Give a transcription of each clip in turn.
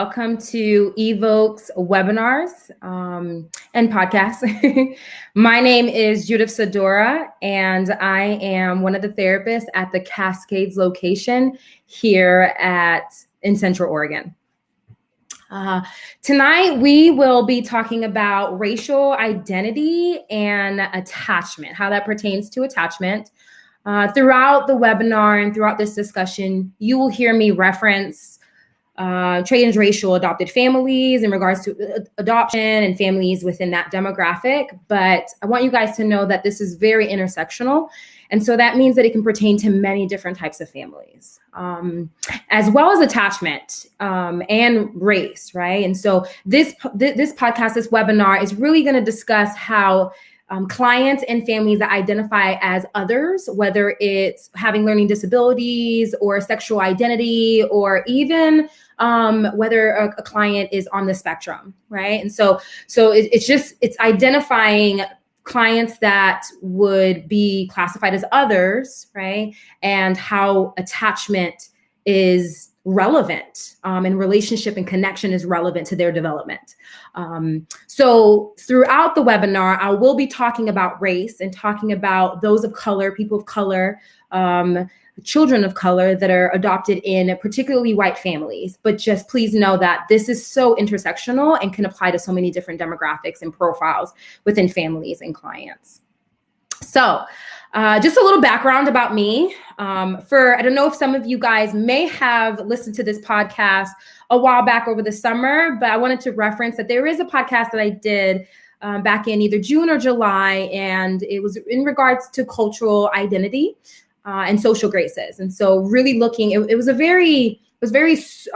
Welcome to Evoke's webinars and podcasts. My name is Judith Sadora, and I am one of the therapists at the Cascades location here in Central Oregon. Tonight, we will be talking about racial identity and attachment, how that pertains to attachment. Throughout the webinar and throughout this discussion, you will hear me reference transracial adopted families in regards to adoption and families within that demographic. But I want you guys to know that this is very intersectional. And so that means that it can pertain to many different types of families, as well as attachment and race, right? And so this podcast, this webinar is really going to discuss how clients and families that identify as others, whether it's having learning disabilities or sexual identity, or even whether a client is on the spectrum, right? And so it's identifying clients that would be classified as others, right? And how attachment is relevant and relationship and connection is relevant to their development. So throughout the webinar, I will be talking about race and talking about those of color, people of color, children of color that are adopted in particularly white families. But just please know that this is so intersectional and can apply to so many different demographics and profiles within families and clients. So just a little background about me. I don't know if some of you guys may have listened to this podcast a while back over the summer, but I wanted to reference that there is a podcast that I did back in either June or July, and it was in regards to cultural identity and social graces. And so really looking, it was very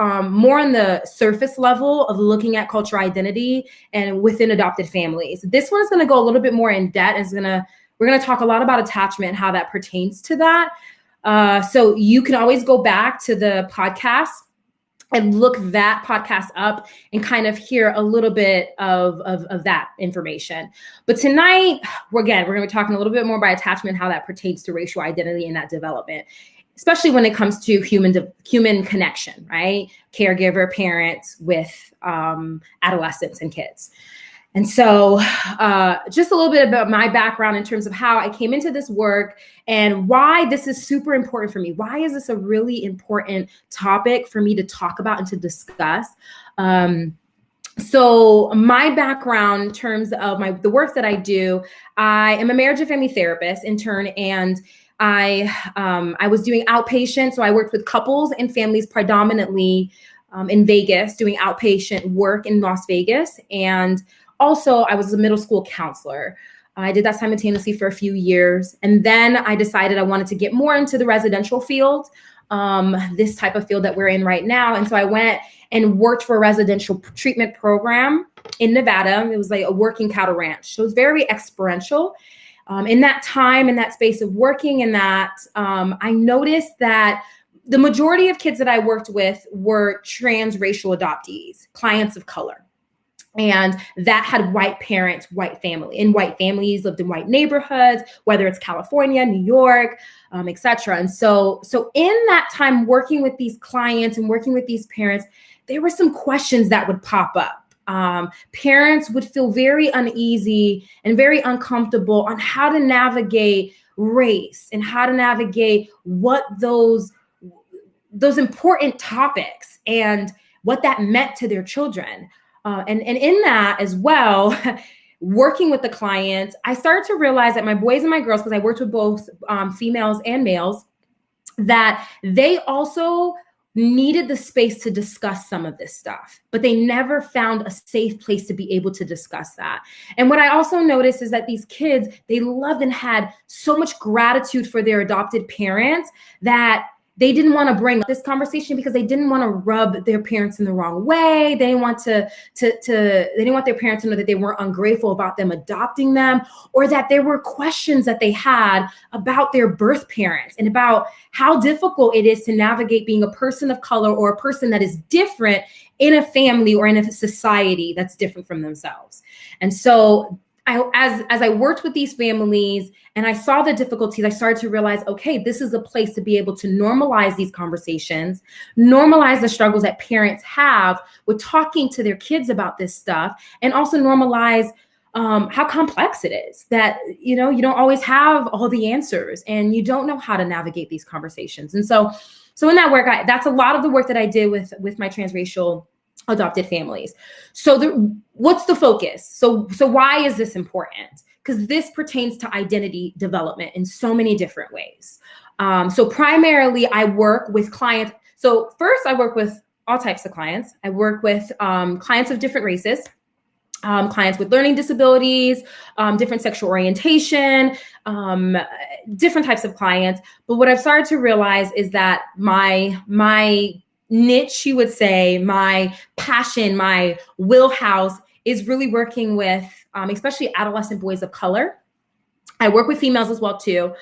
more on the surface level of looking at cultural identity and within adopted families. This one is going to go a little bit more in depth. We're going to talk a lot about attachment and how that pertains to that. So you can always go back to the podcast and look that podcast up and kind of hear a little bit of that information. But tonight, we're going to be talking a little bit more about attachment, how that pertains to racial identity and that development, especially when it comes to human connection, right? Caregiver, parents with adolescents and kids. And so just a little bit about my background in terms of how I came into this work and why this is super important for me. Why is this a really important topic for me to talk about and to discuss? So my background in terms of the work that I do, I am a marriage and family therapist intern, and I was doing outpatient. So I worked with couples and families predominantly in Vegas, doing outpatient work in Las Vegas. And also, I was a middle school counselor. I did that simultaneously for a few years. And then I decided I wanted to get more into the residential field, this type of field that we're in right now. And so I went and worked for a residential treatment program in Nevada. It was like a working cattle ranch. So it was very experiential. In that time, in that space of working in that, I noticed that the majority of kids that I worked with were transracial adoptees, clients of color. And that had white parents, white families, lived in white neighborhoods, whether it's California, New York, et cetera. And so in that time, working with these clients and working with these parents, there were some questions that would pop up. Parents would feel very uneasy and very uncomfortable on how to navigate race and how to navigate what those important topics and what that meant to their children. And in that as well, working with the clients, I started to realize that my boys and my girls, because I worked with both females and males, that they also needed the space to discuss some of this stuff, but they never found a safe place to be able to discuss that. And what I also noticed is that these kids, they loved and had so much gratitude for their adopted parents that they didn't want to bring up this conversation because they didn't want to rub their parents in the wrong way. They didn't want they didn't want their parents to know that they weren't ungrateful about them adopting them, or that there were questions that they had about their birth parents and about how difficult it is to navigate being a person of color or a person that is different in a family or in a society that's different from themselves. And so as I worked with these families and I saw the difficulties, I started to realize, okay, this is a place to be able to normalize these conversations, normalize the struggles that parents have with talking to their kids about this stuff, and also normalize how complex it is, that you don't always have all the answers and you don't know how to navigate these conversations. And so in that work, that's a lot of the work that I did with my transracial adopted families. So what's the focus? So why is this important? Because this pertains to identity development in so many different ways. So primarily I work with clients. So first I work with all types of clients. I work with clients of different races, clients with learning disabilities, different sexual orientation, different types of clients. But what I've started to realize is that my niche, you would say, my passion, my wheelhouse is really working with especially adolescent boys of color. I work with females as well too.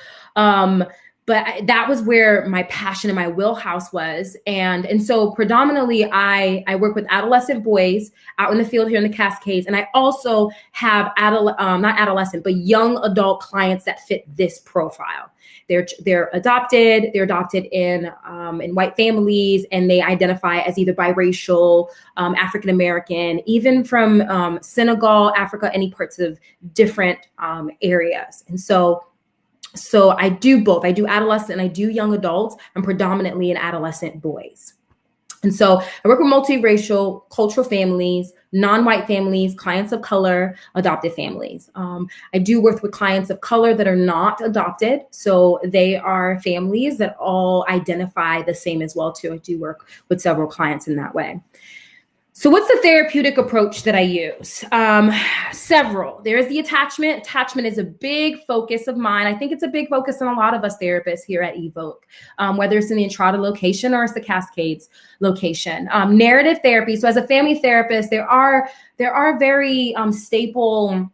But that was where my passion and my wheelhouse was. And so predominantly I work with adolescent boys out in the field here in the Cascades. And I also have not adolescent, but young adult clients that fit this profile. They're adopted in white families, and they identify as either biracial, African American, even from Senegal, Africa, any parts of different areas. And so I do both. I do adolescent and I do young adults. I'm predominantly in adolescent boys. And so I work with multiracial, cultural families, non-white families, clients of color, adopted families. I do work with clients of color that are not adopted. So they are families that all identify the same as well too. I do work with several clients in that way. So what's the therapeutic approach that I use? Several. There's the attachment. Attachment is a big focus of mine. I think it's a big focus on a lot of us therapists here at Evoke, whether it's in the Entrada location or it's the Cascades location. Narrative therapy. So as a family therapist, there are very staple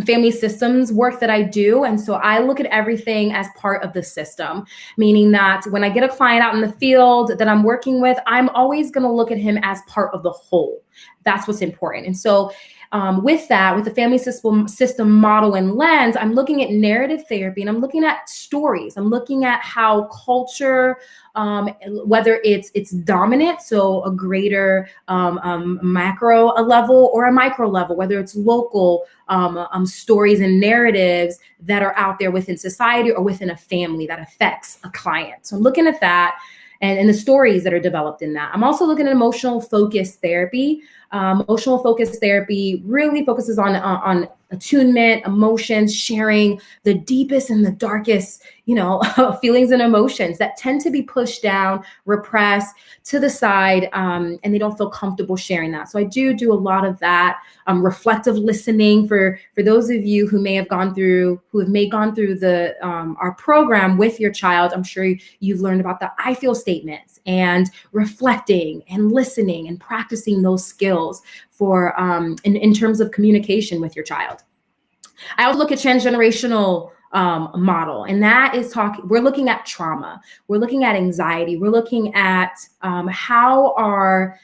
family systems work that I do. And so I look at everything as part of the system, meaning that when I get a client out in the field that I'm working with, I'm always going to look at him as part of the whole. That's what's important. And so with the family system model and lens, I'm looking at narrative therapy and I'm looking at stories. I'm looking at how culture, whether it's dominant, so a greater macro level or a micro level, whether it's local stories and narratives that are out there within society or within a family that affects a client. So I'm looking at that and the stories that are developed in that. I'm also looking at emotional focused therapy. Emotional focused therapy really focuses on attunement, emotions, sharing the deepest and the darkest, feelings and emotions that tend to be pushed down, repressed to the side, and they don't feel comfortable sharing that. So I do a lot of that. Reflective listening for those of you who may have gone through the our program with your child. I'm sure you've learned about the I feel statements and reflecting and listening and practicing those skills for in terms of communication with your child. I also look at transgenerational model, and that is we're looking at trauma, we're looking at anxiety, we're looking at how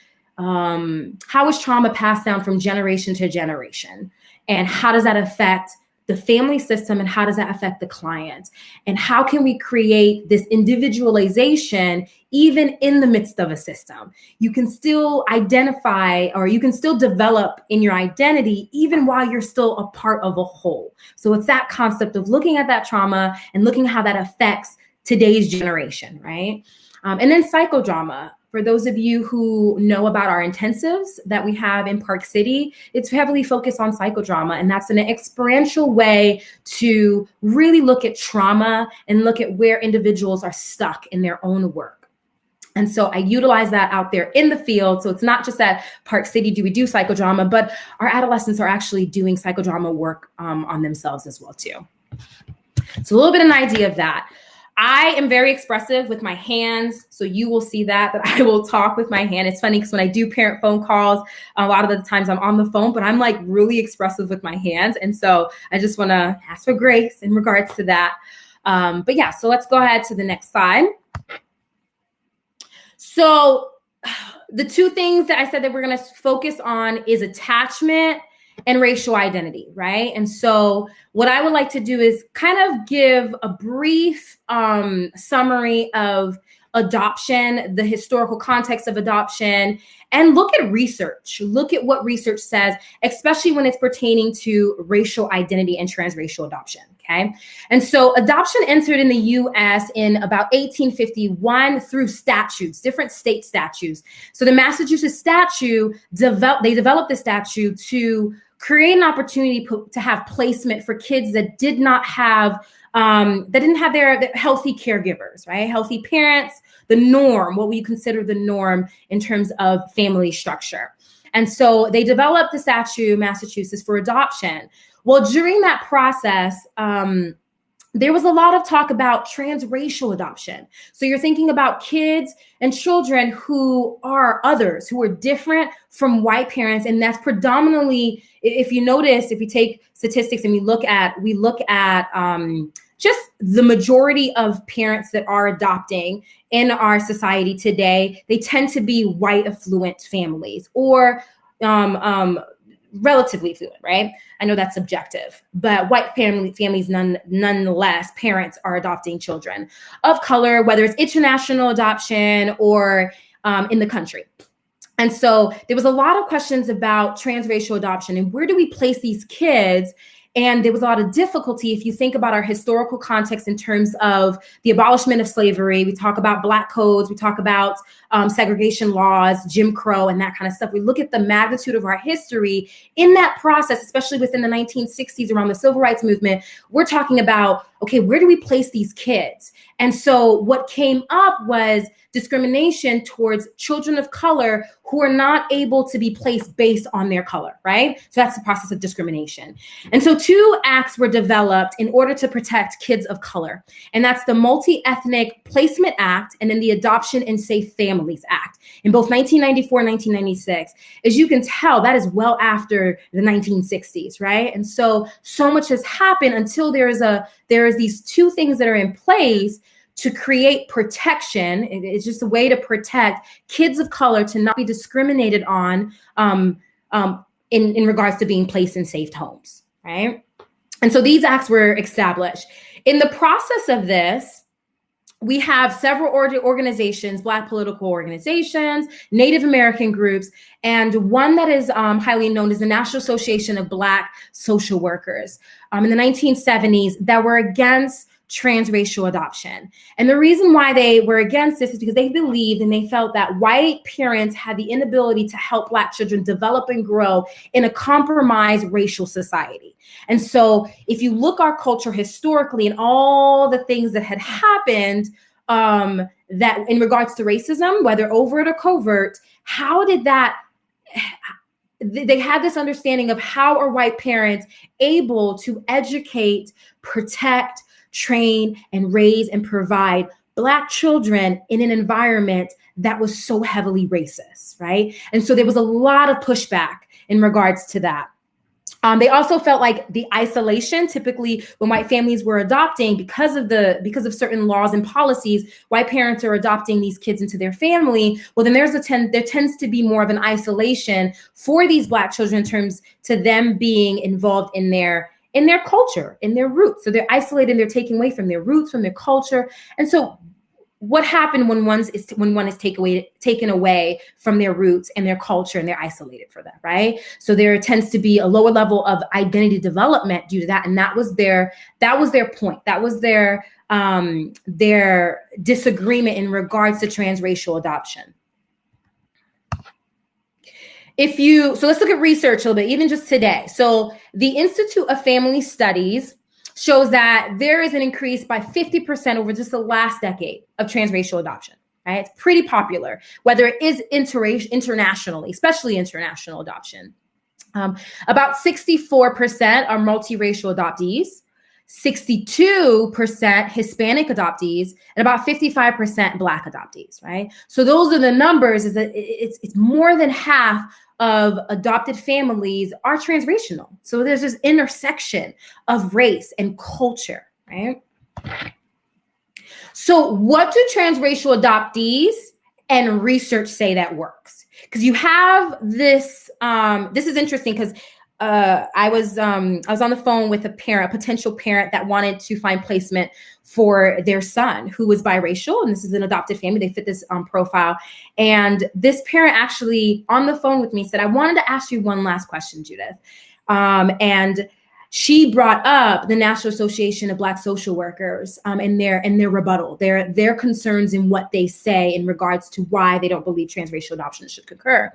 is trauma passed down from generation to generation, and how does that affect the family system, and how does that affect the client, and how can we create this individualization even in the midst of a system? You can still identify, or you can still develop in your identity even while you're still a part of a whole. So it's that concept of looking at that trauma and looking how that affects today's generation, right? And then psychodrama. For those of you who know about our intensives that we have in Park City, it's heavily focused on psychodrama, and that's an experiential way to really look at trauma and look at where individuals are stuck in their own work. And so I utilize that out there in the field. So it's not just at Park City do we do psychodrama, but our adolescents are actually doing psychodrama work on themselves as well too. So a little bit of an idea of that. I am very expressive with my hands, so you will see that I will talk with my hand. It's funny because when I do parent phone calls, a lot of the times I'm on the phone, but I'm like really expressive with my hands. And so I just want to ask for grace in regards to that. But yeah, so let's go ahead to the next slide. So the two things that I said that we're going to focus on is attachment and racial identity, right? And so what I would like to do is kind of give a brief summary of adoption, the historical context of adoption, and look at research. Look at what research says, especially when it's pertaining to racial identity and transracial adoption. Okay. And so adoption entered in the US in about 1851 through statutes, different state statutes. So the Massachusetts statute developed the statute to create an opportunity to have placement for kids that did not have that didn't have their healthy caregivers, right? Healthy parents, the norm, what we consider the norm in terms of family structure. And so they developed the statute, Massachusetts, for adoption. Well, during that process, there was a lot of talk about transracial adoption. So you're thinking about kids and children who are others, who are different from white parents. And that's predominantly, if you notice, if you take statistics and we look at just the majority of parents that are adopting in our society today, they tend to be white affluent families or relatively affluent, right? I know that's subjective, but white families nonetheless, parents are adopting children of color, whether it's international adoption or in the country. And so there was a lot of questions about transracial adoption and where do we place these kids? And there was a lot of difficulty if you think about our historical context in terms of the abolishment of slavery. We talk about Black codes, we talk about segregation laws, Jim Crow, and that kind of stuff. We look at the magnitude of our history in that process, especially within the 1960s around the Civil Rights Movement. We're talking about, okay, where do we place these kids? And so what came up was discrimination towards children of color who are not able to be placed based on their color, right? So that's the process of discrimination. And so two acts were developed in order to protect kids of color. And that's the Multi-Ethnic Placement Act and then the Adoption and Safe Families Act in both 1994 and 1996. As you can tell, that is well after the 1960s, right? And so much has happened until there is these two things that are in place to create protection. It's just a way to protect kids of color to not be discriminated on in regards to being placed in safe homes, right? And so these acts were established. In the process of this, we have several organizations, Black political organizations, Native American groups, and one that is highly known is the National Association of Black Social Workers in the 1970s that were against transracial adoption. And the reason why they were against this is because they believed and they felt that white parents had the inability to help Black children develop and grow in a compromised racial society. And so if you look our culture historically and all the things that had happened that in regards to racism, whether overt or covert, how did that they had this understanding of how are white parents able to educate, protect, train, and raise and provide Black children in an environment that was so heavily racist, right? And so there was a lot of pushback in regards to that. They also felt like the isolation, typically when white families were adopting, because of certain laws and policies, white parents are adopting these kids into their family. Well, then there tends to be more of an isolation for these Black children in terms to them being involved in their culture, in their roots. So they're isolated, they're taken away from their roots, from their culture. And so what happened when one is taken away from their roots and their culture and they're isolated for that, right? So there tends to be a lower level of identity development due to that. And that was their point. That was their disagreement in regards to transracial adoption. So let's look at research a little bit, even just today. So the Institute of Family Studies shows that there is an increase by 50% over just the last decade of transracial adoption, right? It's pretty popular, whether it is internationally, especially international adoption. About 64% are multiracial adoptees, 62% Hispanic adoptees, and about 55% Black adoptees, right? So those are the numbers, is that it's more than half of adopted families are transracial. So there's this intersection of race and culture, right? So what do transracial adoptees and research say that works? Because you have this, this is interesting because I was on the phone with a parent, a potential parent that wanted to find placement for their son who was biracial, and this is an adopted family. They fit this profile, and this parent actually on the phone with me said, "I wanted to ask you one last question, Judith," and she brought up the National Association of Black Social Workers and their rebuttal, their concerns in what they say in regards to why they don't believe transracial adoption should concur.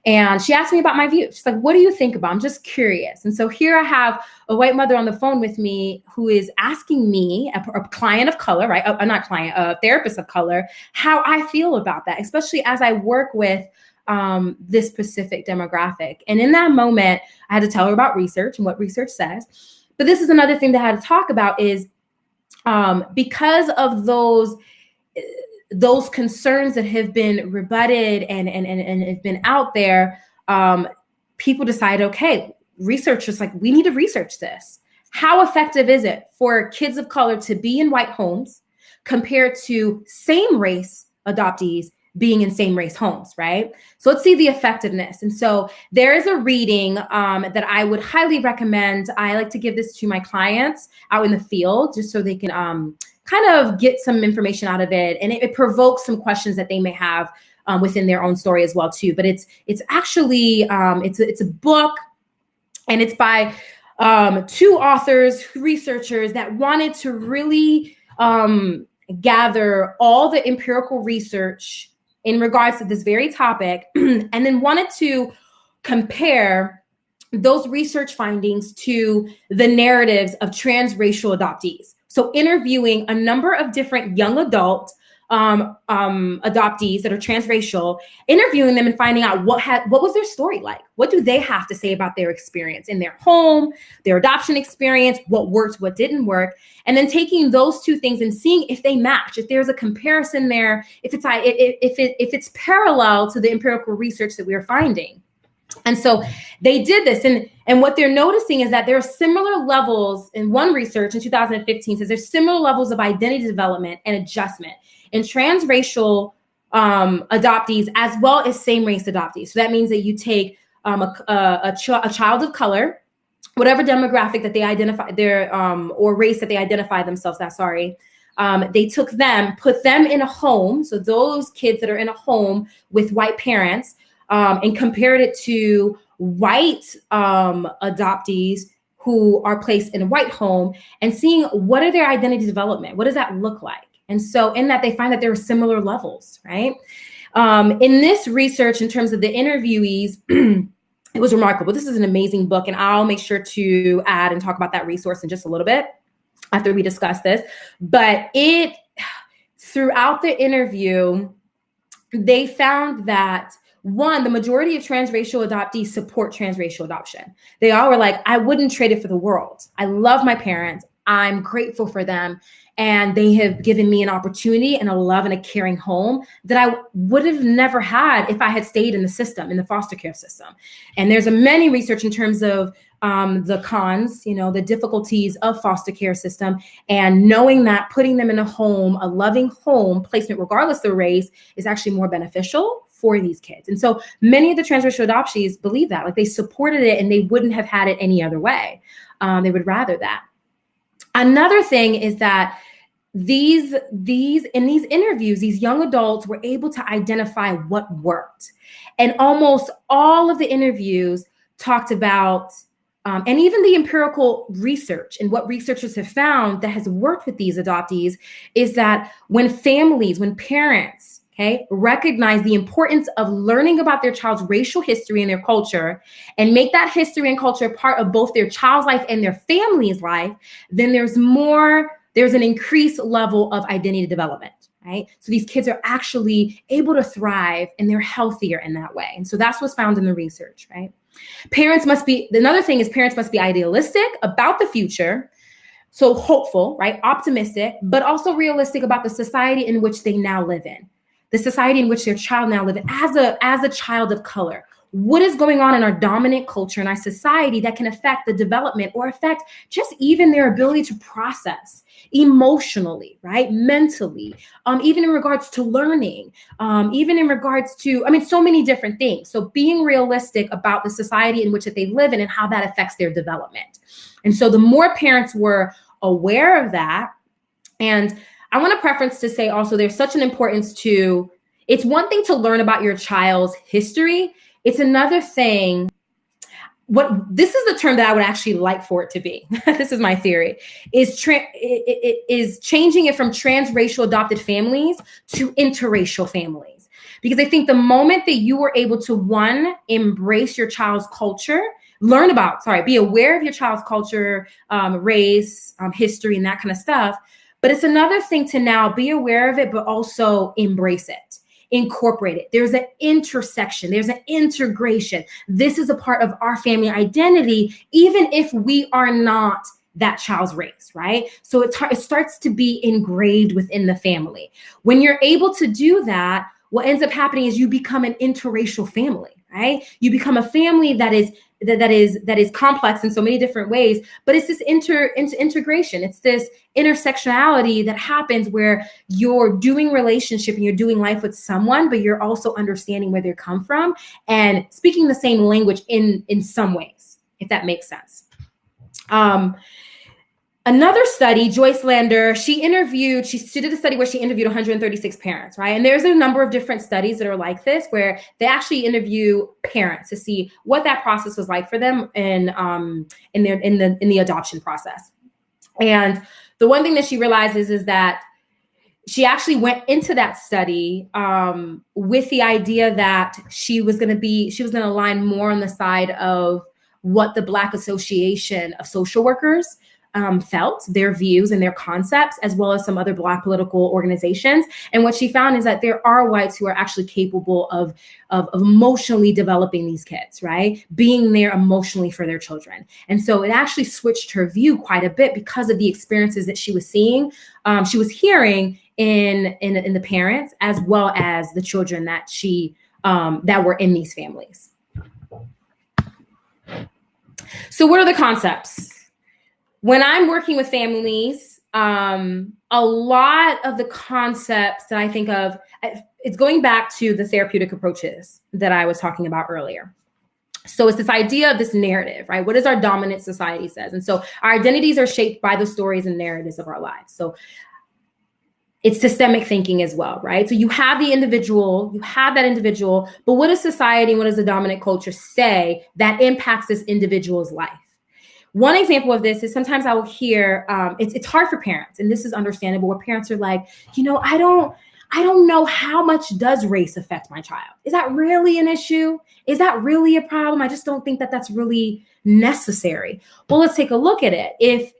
And she asked me about my views. She's like, "What do you think about?" I'm just curious. And so here I have a white mother on the phone with me who is asking me, a client of color, right? Not client, a therapist of color, how I feel about that, especially as I work with this specific demographic. And in that moment, I had to tell her about research and what research says. But this is another thing that I had to talk about is because of those concerns that have been rebutted and have been out there, people decide, okay, researchers like, we need to research this. How effective is it for kids of color to be in white homes compared to same race adoptees being in same race homes, right? So let's see the effectiveness. And so there is a reading that I would highly recommend. I like to give this to my clients out in the field just so they can kind of get some information out of it. And it provokes some questions that they may have within their own story as well too. But it's actually, it's a book, and it's by two authors, researchers that wanted to really gather all the empirical research in regards to this very topic, and then wanted to compare those research findings to the narratives of transracial adoptees. So interviewing a number of different young adult adoptees that are transracial, interviewing them and finding out what was their story like? What do they have to say about their experience in their home, their adoption experience, what worked, what didn't work, and then taking those two things and seeing if they match, if there's a comparison there, if it's parallel to the empirical research that we're finding. And so they did this, and what they're noticing is that there are similar levels. In one research in 2015 says there's similar levels of identity development and adjustment in transracial adoptees as well as same race adoptees. So that means that you take a child of color, whatever demographic that they identify their or race that they identify themselves as. They took them, put them in a home. So those kids that are in a home with white parents. And compared it to white adoptees who are placed in a white home, and seeing what are their identity development, what does that look like? And so in that, they find that there are similar levels, right? In this research, in terms of the interviewees, it was remarkable. This is an amazing book, and I'll make sure to add and talk about that resource in just a little bit after we discuss this. But throughout the interview, they found that one, the majority of transracial adoptees support transracial adoption. They all were like, I wouldn't trade it for the world. I love my parents. I'm grateful for them. And they have given me an opportunity and a love and a caring home that I would have never had if I had stayed in the system, in the foster care system. And there's many research in terms of the cons, the difficulties of foster care system, and knowing that putting them in a home, a loving home placement, regardless of the race, is actually more beneficial for these kids. And so many of the transracial adoptees believe that, like they supported it and they wouldn't have had it any other way. They would rather that. Another thing is that in these interviews, these young adults were able to identify what worked. And almost all of the interviews talked about, and even the empirical research and what researchers have found that has worked with these adoptees, is that when parents, recognize the importance of learning about their child's racial history and their culture, and make that history and culture part of both their child's life and their family's life, then there's an increased level of identity development, right? So these kids are actually able to thrive and they're healthier in that way. And so that's what's found in the research, right? Another thing is parents must be idealistic about the future. So hopeful, right? Optimistic, but also realistic about the society in which they now live in. The society in which their child now lives in as a child of color. what is going on in our dominant culture and our society that can affect the development or affect just even their ability to process emotionally, right? Mentally, even in regards to learning, even in regards to, so many different things. So being realistic about the society in which that they live in and how that affects their development. And so the more parents were aware of that, and I want to preference to say also there's such an importance to, it's one thing to learn about your child's history. It's another thing, this is the term that I would actually like for it to be. This is my theory, is changing it from transracial adopted families to interracial families. Because I think the moment that you were able to, one, embrace your child's culture, be aware of your child's culture, race, history, and that kind of stuff. But it's another thing to now be aware of it, but also embrace it, incorporate it. There's an intersection, there's an integration. This is a part of our family identity, even if we are not that child's race, right? So it starts to be engraved within the family. When you're able to do that, what ends up happening is you become an interracial family, right? You become a family that is complex in so many different ways, but it's this integration. It's this intersectionality that happens where you're doing relationship and you're doing life with someone, but you're also understanding where they come from and speaking the same language in some ways, if that makes sense. Another study, Joyce Lander, she did a study where she interviewed 136 parents, right? And there's a number of different studies that are like this, where they actually interview parents to see what that process was like for them in the adoption process. And the one thing that she realizes is that she actually went into that study with the idea that she was going to align more on the side of what the Black Association of Social Workers felt, their views and their concepts, as well as some other Black political organizations. And what she found is that there are whites who are actually capable of emotionally developing these kids, right? Being there emotionally for their children. And so it actually switched her view quite a bit because of the experiences that she was seeing, she was hearing in the parents, as well as the children that that were in these families. So what are the concepts? When I'm working with families, a lot of the concepts that I think of, it's going back to the therapeutic approaches that I was talking about earlier. So it's this idea of this narrative, right? What does our dominant society says? And so our identities are shaped by the stories and narratives of our lives. So it's systemic thinking as well, right? So you have that individual, but what does society and what does the dominant culture say that impacts this individual's life? One example of this is sometimes I will hear, it's hard for parents, and this is understandable, where parents are like, I don't know how much does race affect my child. Is that really an issue? Is that really a problem? I just don't think that that's really necessary. Well, let's take a look at it. If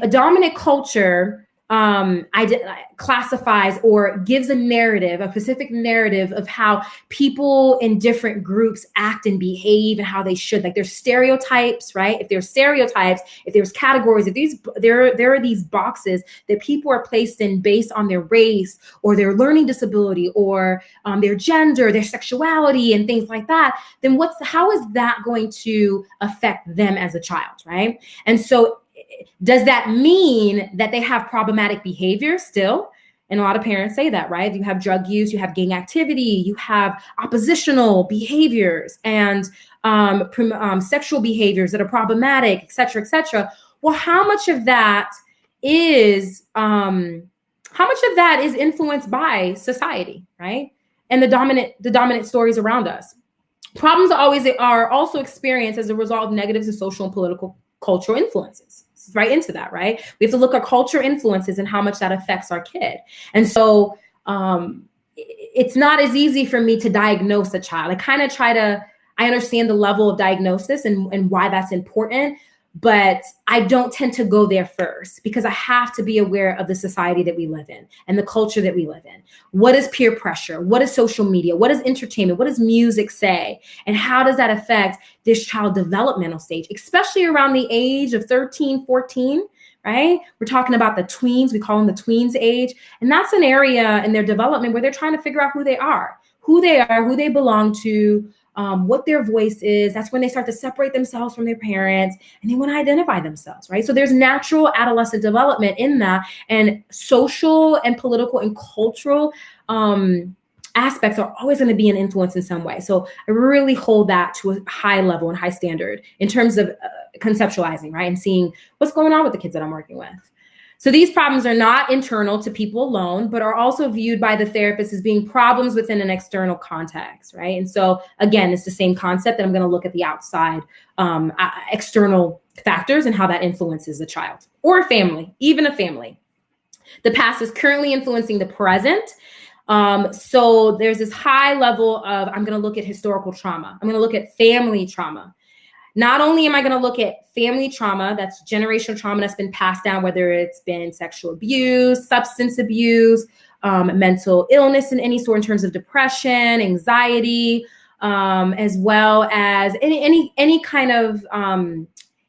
a dominant culture classifies or gives a specific narrative of how people in different groups act and behave and how they should, like there's stereotypes, right? If there's stereotypes, if there's categories, if there are these boxes that people are placed in based on their race or their learning disability or their gender, their sexuality and things like that, then how is that going to affect them as a child, right? And so does that mean that they have problematic behavior still? And a lot of parents say that, right? You have drug use, you have gang activity, you have oppositional behaviors and sexual behaviors that are problematic, et cetera, et cetera. Well, how much of that is influenced by society, right? And the dominant stories around us. Problems are also experienced as a result of negatives of social and political cultural influences. Right into that, right? We have to look at culture influences and how much that affects our kid. And so it's not as easy for me to diagnose a child. I understand the level of diagnosis and why that's important, but I don't tend to go there first because I have to be aware of the society that we live in and the culture that we live in. What is peer pressure? What is social media? What is entertainment? What does music say? And how does that affect this child developmental stage, especially around the age of 13, 14, right? We're talking about the tweens. We call them the tweens age. And that's an area in their development where they're trying to figure out who they are. who they are, who they belong to, what their voice is. That's when they start to separate themselves from their parents and they want to identify themselves, right? So there's natural adolescent development in that, and social and political and cultural aspects are always going to be an influence in some way. So I really hold that to a high level and high standard in terms of conceptualizing, right? And seeing what's going on with the kids that I'm working with. So these problems are not internal to people alone, but are also viewed by the therapist as being problems within an external context, right? And so again, it's the same concept that I'm going to look at the outside external factors and how that influences the child or a family, even a family. The past is currently influencing the present. So there's this high level of, I'm going to look at historical trauma. I'm going to look at family trauma. Not only am I going to look at family trauma, that's generational trauma that's been passed down, whether it's been sexual abuse, substance abuse, mental illness in any sort in terms of depression, anxiety, as well as any kind of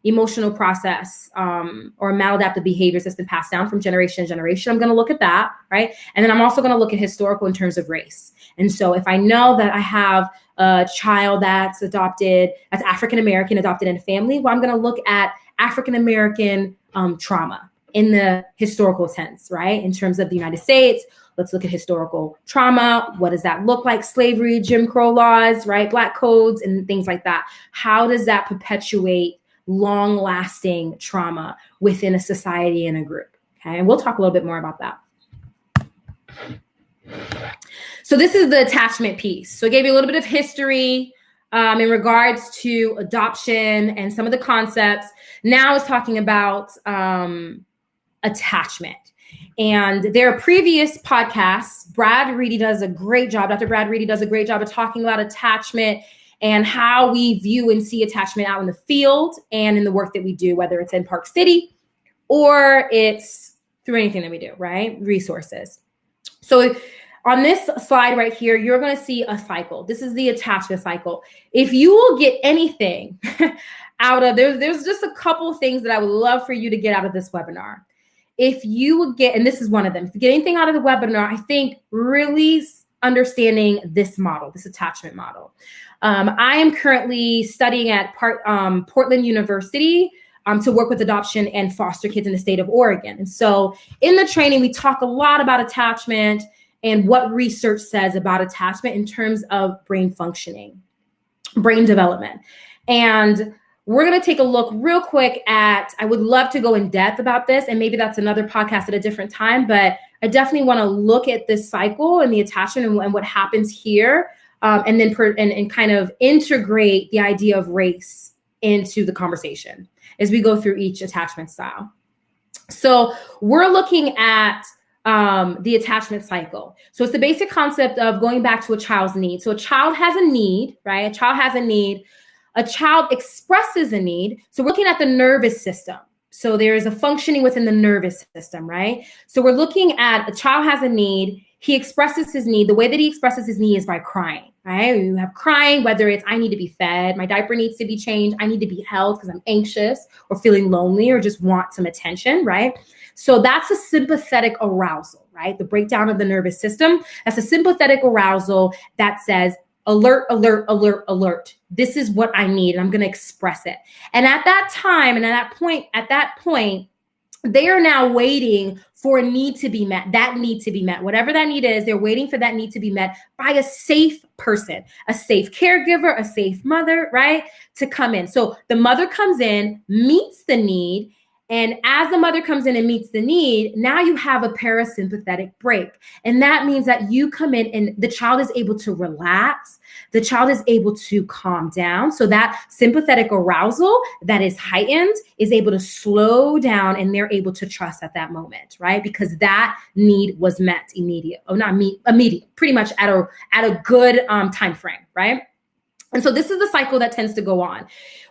emotional process or maladaptive behaviors that's been passed down from generation to generation. I'm going to look at that, right? And then I'm also going to look at historical in terms of race. And so if I know that I have a child that's adopted, that's African-American, adopted in a family, well, I'm going to look at African-American trauma in the historical sense, right? In terms of the United States, let's look at historical trauma. What does that look like? Slavery, Jim Crow laws, right? Black codes and things like that. How does that perpetuate long-lasting trauma within a society and a group? Okay, and we'll talk a little bit more about that. So this is the attachment piece. So I gave you a little bit of history in regards to adoption and some of the concepts. Now it's talking about attachment. And there are previous podcasts. Brad Reedy does a great job. Dr. Brad Reedy does a great job of talking about attachment and how we view and see attachment out in the field and in the work that we do, whether it's in Park City or it's through anything that we do, right? Resources. So on this slide right here, you're going to see a cycle. This is the attachment cycle. If you will get anything out of, there's just a couple things that I would love for you to get out of this webinar. If you would get, and this is one of them, if you get anything out of the webinar, I think really understanding this model, this attachment model. I am currently studying at Portland University to work with adoption and foster kids in the state of Oregon. And so in the training, we talk a lot about attachment and what research says about attachment in terms of brain functioning, brain development. And we're going to take a look real quick at, I would love to go in depth about this, and maybe that's another podcast at a different time, but I definitely want to look at this cycle and the attachment and what happens here, and then and kind of integrate the idea of race into the conversation as we go through each attachment style. So we're looking at the attachment cycle. So it's the basic concept of going back to a child's need. So a child has a need, right? A child has a need. A child expresses a need. So we're looking at the nervous system. So there is a functioning within the nervous system, right? So we're looking at a child has a need. He expresses his need. The way that he expresses his need is by crying, right? You have crying, whether it's I need to be fed, my diaper needs to be changed, I need to be held because I'm anxious or feeling lonely or just want some attention, right? So that's a sympathetic arousal, right? The breakdown of the nervous system. That's a sympathetic arousal that says, alert, alert, alert, alert. This is what I need, and I'm going to express it. And at that time, and at that point, they are now waiting for a need to be met, that need to be met. Whatever that need is, they're waiting for that need to be met by a safe person, a safe caregiver, a safe mother, right? To come in. So the mother comes in, meets the need, and as the mother comes in and meets the need, now you have a parasympathetic break. And that means that you come in and the child is able to relax. The child is able to calm down. So that sympathetic arousal that is heightened is able to slow down, and they're able to trust at that moment, right? Because that need was met immediate, pretty much at a good time frame, right? And so this is the cycle that tends to go on.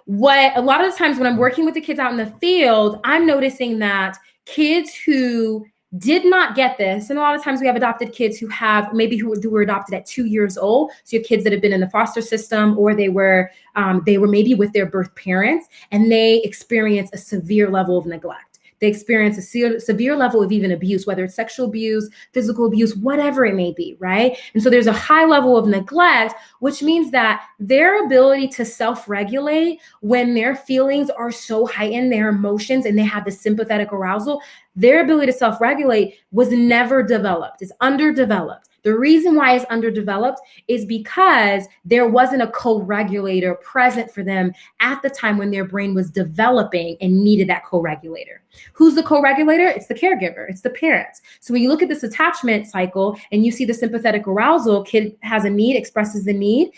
What a lot of the times when I'm working with the kids out in the field, I'm noticing that kids who did not get this, and a lot of times we have adopted kids who were adopted at 2 years old. So you have kids that have been in the foster system, or they were maybe with their birth parents, and they experience a severe level of neglect. They experience a severe level of even abuse, whether it's sexual abuse, physical abuse, whatever it may be, right? And so there's a high level of neglect, which means that their ability to self-regulate when their feelings are so heightened, their emotions, and they have the sympathetic arousal, their ability to self-regulate was never developed. It's underdeveloped. The reason why it's underdeveloped is because there wasn't a co-regulator present for them at the time when their brain was developing and needed that co-regulator. Who's the co-regulator? It's the caregiver. It's the parents. So when you look at this attachment cycle and you see the sympathetic arousal, kid has a need, expresses the need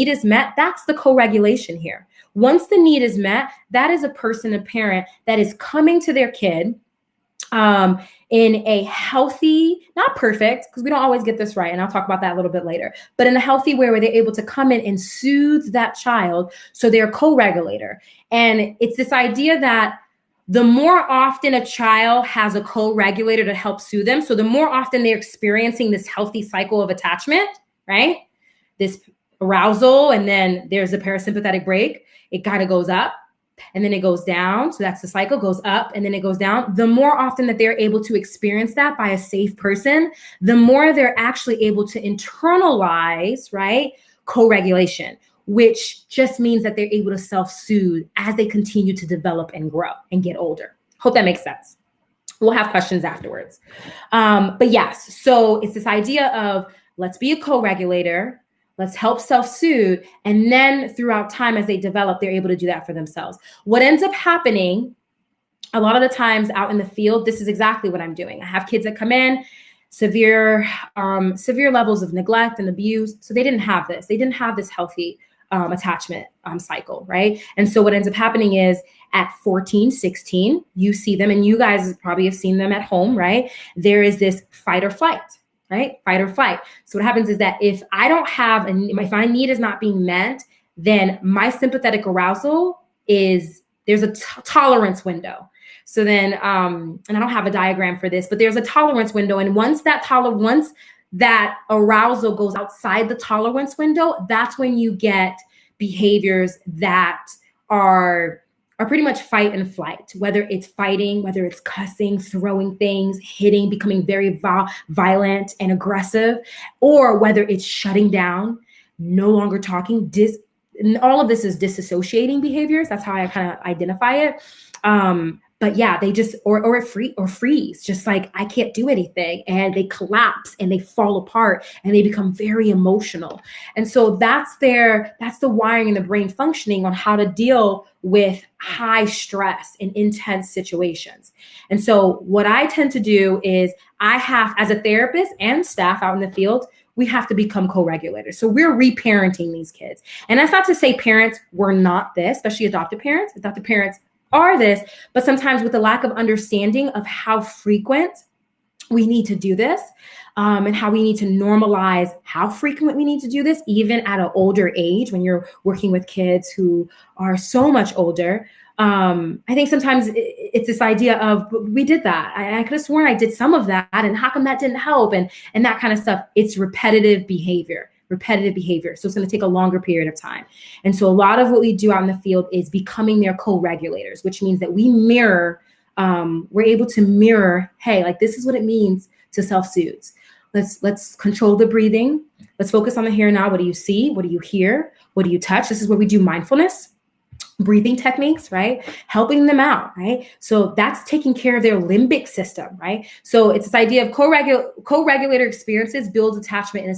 is met. That's the co-regulation here. Once the need is met, that is a person, a parent that is coming to their kid in a healthy, not perfect, because we don't always get this right, and I'll talk about that a little bit later, but in a healthy way where they're able to come in and soothe that child so they're a co-regulator. And it's this idea that the more often a child has a co-regulator to help soothe them, so the more often they're experiencing this healthy cycle of attachment, right? This arousal, and then there's a parasympathetic break. It kind of goes up, and then it goes down. So that's the cycle, goes up and then it goes down. The more often that they're able to experience that by a safe person, the more they're actually able to internalize, right, co-regulation, which just means that they're able to self-soothe as they continue to develop and grow and get older. Hope that makes sense. We'll have questions afterwards. But yes, so it's this idea of let's be a co-regulator. Let's help self-soothe. And then throughout time, as they develop, they're able to do that for themselves. What ends up happening a lot of the times out in the field, this is exactly what I'm doing. I have kids that come in, severe levels of neglect and abuse. So they didn't have this. They didn't have this healthy attachment cycle, right? And so what ends up happening is at 14, 16, you see them, and you guys probably have seen them at home, right? There is this fight or flight. Right? Fight or flight. So what happens is that if I don't have, if my need is not being met, then my sympathetic arousal there's a tolerance window. So then, and I don't have a diagram for this, but there's a tolerance window. And once that arousal goes outside the tolerance window, that's when you get behaviors that are pretty much fight and flight, whether it's fighting, whether it's cussing, throwing things, hitting, becoming very violent and aggressive, or whether it's shutting down, no longer talking. And all of this is disassociating behaviors. That's how I kind of identify it. But yeah, they just, or freeze, just like, I can't do anything. And they collapse and they fall apart and they become very emotional. And so that's the wiring in the brain functioning on how to deal with high stress and intense situations. And so what I tend to do is as a therapist and staff out in the field, we have to become co-regulators. So we're reparenting these kids. And that's not to say parents were not this, especially adoptive parents. Adoptive parents are this, but sometimes with the lack of understanding of how frequent we need to do this, and how we need to normalize how frequent we need to do this, even at an older age when you're working with kids who are so much older. I think sometimes it's this idea of, we did that. I could have sworn I did some of that, and how come that didn't help? And that kind of stuff. It's repetitive behavior. So it's going to take a longer period of time. And so a lot of what we do out in the field is becoming their co-regulators, which means that we mirror, we're able to mirror, hey, like, this is what it means to self-soothe. Let's control the breathing. Let's focus on the here and now. What do you see? What do you hear? What do you touch? This is where we do mindfulness, breathing techniques, right? Helping them out, right? So that's taking care of their limbic system, right? So it's this idea of co-regulator experiences builds attachment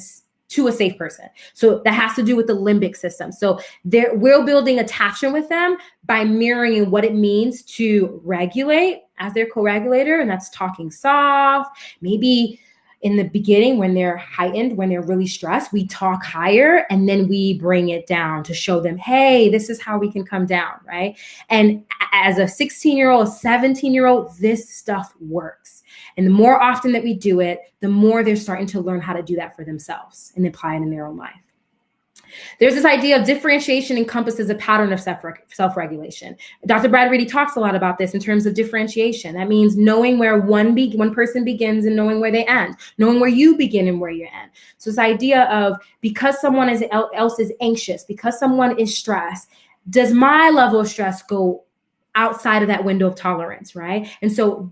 to a safe person. So that has to do with the limbic system. So we're building attachment with them by mirroring what it means to regulate as their co-regulator. And that's talking soft. Maybe in the beginning, when they're heightened, when they're really stressed, we talk higher and then we bring it down to show them, hey, this is how we can come down, right? And as a 16-year-old, a 17-year-old, this stuff works. And the more often that we do it, the more they're starting to learn how to do that for themselves and apply it in their own life. There's this idea of differentiation encompasses a pattern of self-regulation. Dr. Brad Reedy talks a lot about this in terms of differentiation. That means knowing where one person begins and knowing where they end, knowing where you begin and where you end. So this idea of, because someone else is anxious, because someone is stressed, does my level of stress go outside of that window of tolerance, right? And so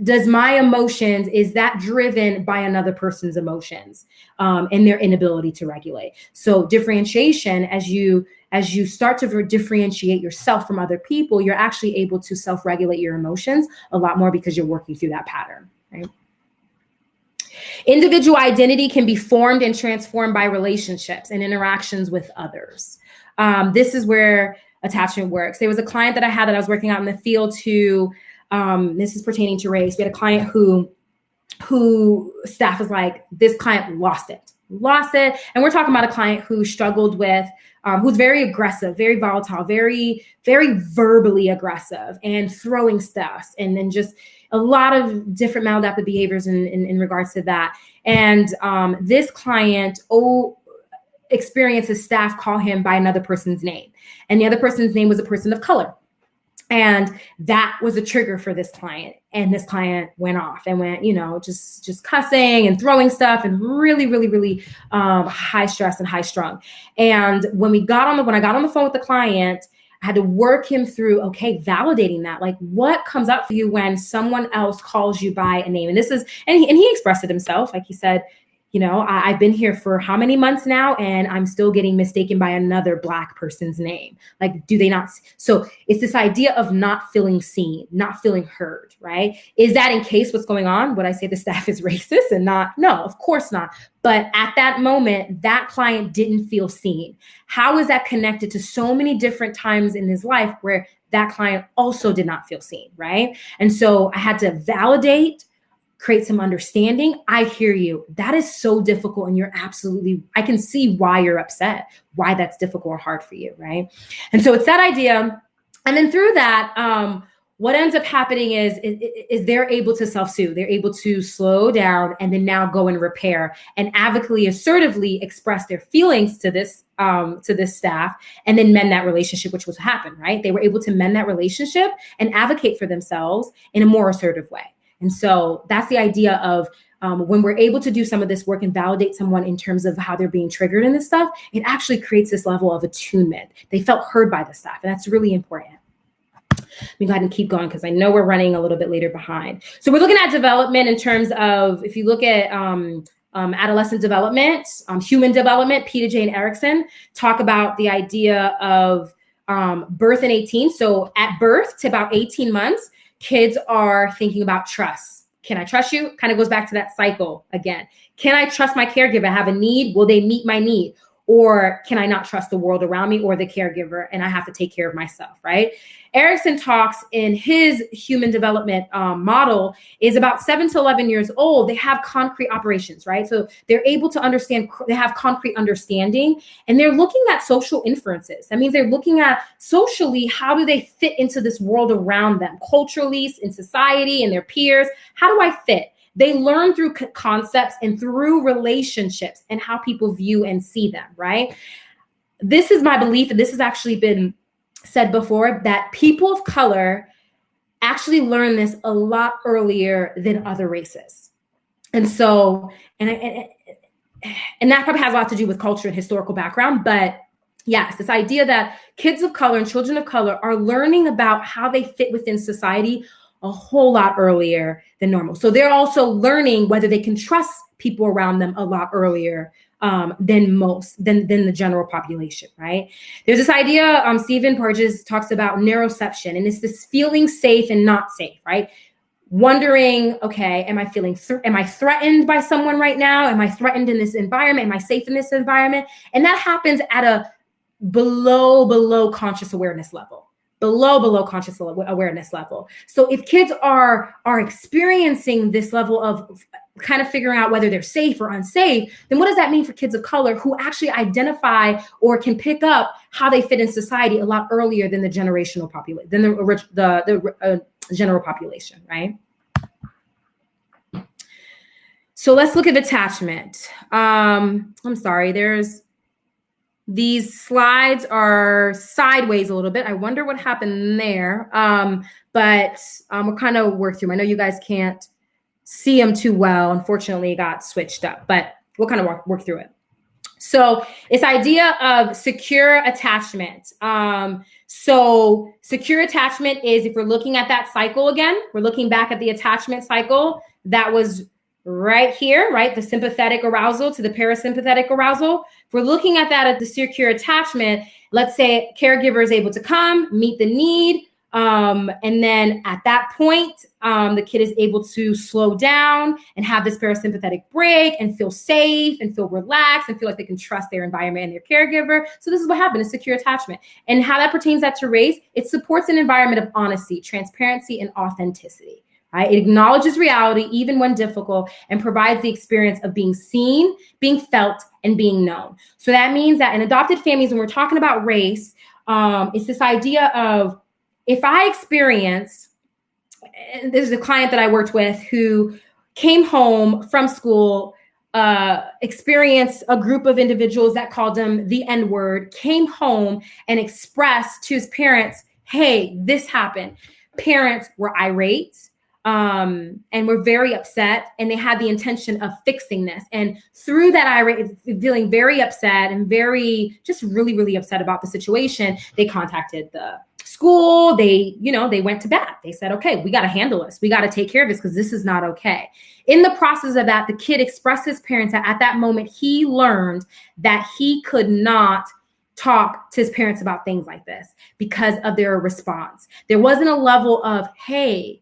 does my emotions, is that driven by another person's emotions and their inability to regulate? So differentiation, as you start to differentiate yourself from other people, you're actually able to self-regulate your emotions a lot more because you're working through that pattern, right? Individual identity can be formed and transformed by relationships and interactions with others. This is where attachment works. There was a client that I had that I was working out in the field who, this is pertaining to race. We had a client who staff was like, this client lost it. And we're talking about a client who struggled with, who's very aggressive, very volatile, very, very verbally aggressive and throwing stuff and then just a lot of different maladaptive behaviors in regards to that. And this client experienced his staff call him by another person's name. And the other person's name was a person of color. And that was a trigger for this client. And this client went off and went, just cussing and throwing stuff and really, really, really high stress and high strung. And when I got on the phone with the client, I had to work him through, okay, validating that. Like, what comes up for you when someone else calls you by a name? And he expressed it himself. Like he said, I've been here for how many months now, and I'm still getting mistaken by another Black person's name. Like, do they not? So it's this idea of not feeling seen, not feeling heard, right? Is that in case what's going on? Would I say the staff is racist and not? No, of course not. But at that moment, that client didn't feel seen. How is that connected to so many different times in his life where that client also did not feel seen, right? And so I had to validate, create some understanding. I hear you. That is so difficult. And I can see why you're upset, why that's difficult or hard for you, right? And so it's that idea. And then through that, what ends up happening is they're able to self-soothe. They're able to slow down and then now go and repair and advocately, assertively express their feelings to this staff and then mend that relationship, which was what happened, right? They were able to mend that relationship and advocate for themselves in a more assertive way. And so that's the idea of when we're able to do some of this work and validate someone in terms of how they're being triggered in this stuff, it actually creates this level of attunement. They felt heard by the staff, and that's really important. Let me go ahead and keep going because I know we're running a little bit later behind. So we're looking at development in terms of, if you look at adolescent development, human development, Peter J. and Erickson talk about the idea of birth and 18. So at birth to about 18 months, kids are thinking about trust. Can I trust you? Kind of goes back to that cycle again. Can I trust my caregiver? I have a need. Will they meet my need? Or can I not trust the world around me or the caregiver and I have to take care of myself, right? Erickson talks in his human development model is about 7 to 11 years old. They have concrete operations, right? So they're able to understand, they have concrete understanding and they're looking at social inferences. That means they're looking at socially, how do they fit into this world around them, culturally, in society and their peers? How do I fit? They learn through concepts and through relationships and how people view and see them, right? This is my belief, and this has actually been said before, that people of color actually learn this a lot earlier than other races. And so, and that probably has a lot to do with culture and historical background, but yes, this idea that kids of color and children of color are learning about how they fit within society a whole lot earlier than normal. So they're also learning whether they can trust people around them a lot earlier than the general population, right? There's this idea, Stephen Porges talks about neuroception, and it's this feeling safe and not safe, right? Wondering, okay, am I threatened by someone right now? Am I threatened in this environment? Am I safe in this environment? And that happens at a below conscious awareness level. Below conscious awareness level. So if kids are experiencing this level of kind of figuring out whether they're safe or unsafe, then what does that mean for kids of color who actually identify or can pick up how they fit in society a lot earlier than the generational population, than the general population, right? So let's look at attachment. I'm sorry, these slides are sideways a little bit. I wonder what happened there. But we'll kind of work through them. I know you guys can't see them too well. Unfortunately, it got switched up, but we'll kind of work through it. So this idea of secure attachment. So secure attachment is, if we're looking at that cycle again, we're looking back at the attachment cycle that was right here, right? The sympathetic arousal to the parasympathetic arousal. If we're looking at that at the secure attachment, let's say caregiver is able to come, meet the need, and then at that point, the kid is able to slow down and have this parasympathetic break and feel safe and feel relaxed and feel like they can trust their environment and their caregiver. So this is what happened, a secure attachment. And how that pertains that to race, it supports an environment of honesty, transparency, and authenticity. Right? It acknowledges reality even when difficult and provides the experience of being seen, being felt, and being known. So that means that in adopted families, when we're talking about race, it's this idea of, if I experience, and there's a client that I worked with who came home from school, experienced a group of individuals that called him the N-word, came home and expressed to his parents, hey, this happened. Parents were irate. And were very upset, and they had the intention of fixing this. And through that irate, feeling very upset and very, just really, really upset about the situation, they contacted the school. They went to bat. They said, okay, we got to handle this. We got to take care of this because this is not okay. In the process of that, the kid expressed to his parents that at that moment, he learned that he could not talk to his parents about things like this because of their response. There wasn't a level of, hey,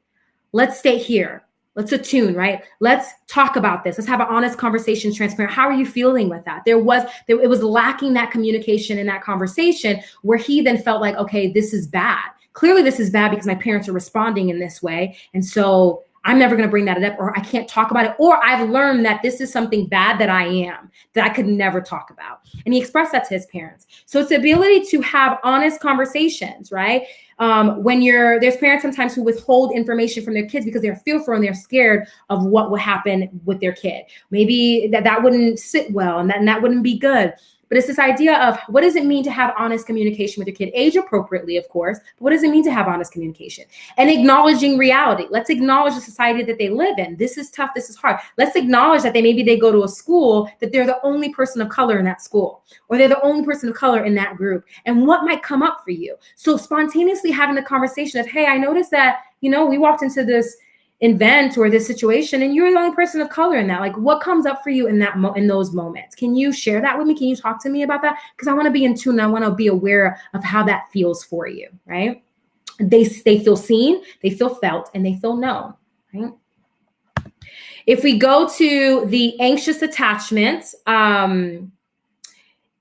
let's stay here. Let's attune, right? Let's talk about this. Let's have an honest conversation, transparent. How are you feeling with that? It was lacking that communication in that conversation where he then felt like, okay, this is bad. Clearly this is bad because my parents are responding in this way. And so I'm never going to bring that up, or I can't talk about it, or I've learned that this is something bad that I could never talk about. And he expressed that to his parents. So it's the ability to have honest conversations, right? There's parents sometimes who withhold information from their kids because they're fearful and they're scared of what will happen with their kid. Maybe that wouldn't sit well and that wouldn't be good. But it's this idea of, what does it mean to have honest communication with your kid? Age appropriately, of course, but what does it mean to have honest communication? And acknowledging reality. Let's acknowledge the society that they live in. This is tough. This is hard. Let's acknowledge that maybe they go to a school that they're the only person of color in that school, or they're the only person of color in that group, and what might come up for you. So spontaneously having the conversation of, hey, I noticed that, we walked into this event or this situation and you're the only person of color in that. Like, what comes up for you in those moments? Can you share that with me? Can you talk to me about that? Because I want to be in tune. I want to be aware of how that feels for you, right? They feel seen, they feel felt, and they feel known, right? If we go to the anxious attachment,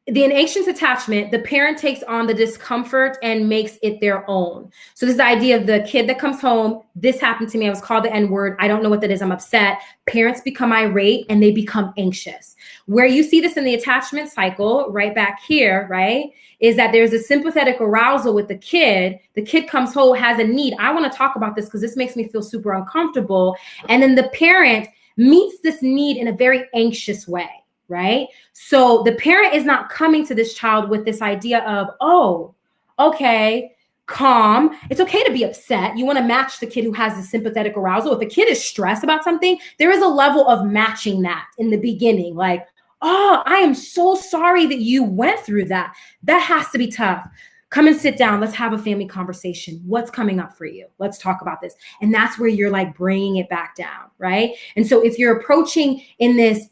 the parent takes on the discomfort and makes it their own. So this is the idea of the kid that comes home. This happened to me. I was called the N-word. I don't know what that is. I'm upset. Parents become irate and they become anxious. Where you see this in the attachment cycle, right back here, right, is that there's a sympathetic arousal with the kid. The kid comes home, has a need. I want to talk about this because this makes me feel super uncomfortable. And then the parent meets this need in a very anxious way. Right? So the parent is not coming to this child with this idea of, oh, okay, calm. It's okay to be upset. You want to match the kid who has the sympathetic arousal. If the kid is stressed about something, there is a level of matching that in the beginning. Like, oh, I am so sorry that you went through that. That has to be tough. Come and sit down. Let's have a family conversation. What's coming up for you? Let's talk about this. And that's where you're like bringing it back down, right? And so if you're approaching in this